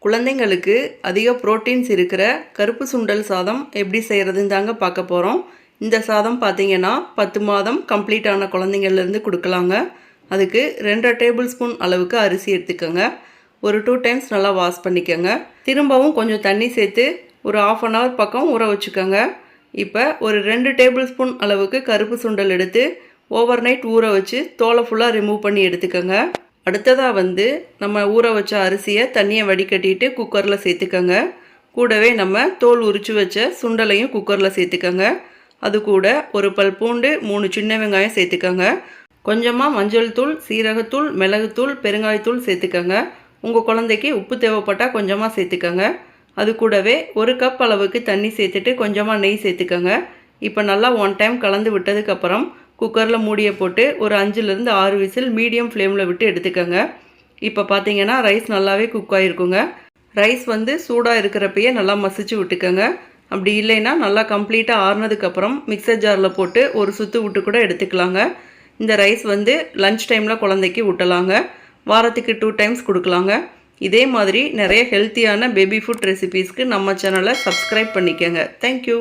குழந்தைங்களுக்கு அதிக புரோட்டீன்ஸ் இருக்கிற கருப்பு சுண்டல் சாதம் எப்படி செய்கிறதுன்னு தாங்க பார்க்க போகிறோம். இந்த சாதம் பார்த்தீங்கன்னா 10 மாதம் கம்ப்ளீட் ஆன குழந்தைங்கள்லேருந்து கொடுக்கலாங்க. அதுக்கு 2 டேபிள் ஸ்பூன் அளவுக்கு அரிசி எடுத்துக்கோங்க. ஒரு 2 டைம்ஸ் நல்லா வாஷ் பண்ணிக்கோங்க. திரும்பவும் கொஞ்சம் தண்ணி சேர்த்து ஒரு 1/2 hour பக்கம் ஊற வச்சுக்கோங்க. இப்போ ஒரு 2 டேபிள் ஸ்பூன் அளவுக்கு கருப்பு சுண்டல் எடுத்து ஓவர் நைட் ஊற வச்சு தோலை ஃபுல்லாக ரிமூவ் பண்ணி எடுத்துக்கோங்க. அடுத்ததாக நம்ம ஊற வச்ச அரிசியை தண்ணியை வடிகட்டிட்டு குக்கரில் சேர்த்துக்கோங்க. கூடவே நம்ம தோல் உரித்து வச்ச சுண்டலையும் குக்கரில் சேர்த்துக்கோங்க. அது கூட ஒரு பல் பூண்டு, 3 சின்ன வெங்காயம் சேர்த்துக்கோங்க. கொஞ்சமாக மஞ்சள் தூள், சீரகத்தூள், மிளகுத்தூள், பெருங்காயத்தூள் சேர்த்துக்கோங்க. உங்கள் குழந்தைக்கு உப்பு தேவைப்பட்டால் கொஞ்சமாக சேர்த்துக்கோங்க. அது கூடவே 1 கப் அளவுக்கு தண்ணி சேர்த்துட்டு கொஞ்சமாக நெய் சேர்த்துக்கோங்க. இப்போ நல்லா 1 டைம் கலந்து விட்டதுக்கப்புறம் குக்கரில் மூடியை போட்டு ஒரு 5லேருந்து 6 விசில் மீடியம் ஃப்ளேமில் விட்டு எடுத்துக்கோங்க. இப்போ பார்த்தீங்கன்னா ரைஸ் நல்லாவே குக் ஆகிருக்குங்க. ரைஸ் சூடாக இருக்கிறப்பயே நல்லா மசிச்சு விட்டுக்கோங்க. அப்படி இல்லைன்னா நல்லா கம்ப்ளீட்டாக ஆறுனதுக்கப்புறம் மிக்சர் ஜாரில் போட்டு ஒரு சுற்று விட்டு கூட எடுத்துக்கலாங்க. இந்த ரைஸ் லன்ச் டைமில் குழந்தைக்கு ஊட்டலாங்க. வாரத்துக்கு 2 டைம்ஸ் கொடுக்கலாங்க. இதே மாதிரி நிறைய ஹெல்த்தியான பேபி ஃபுட் ரெசிபீஸ்க்கு நம்ம சேனலை சப்ஸ்கிரைப் பண்ணிக்கோங்க. தேங்க்யூ.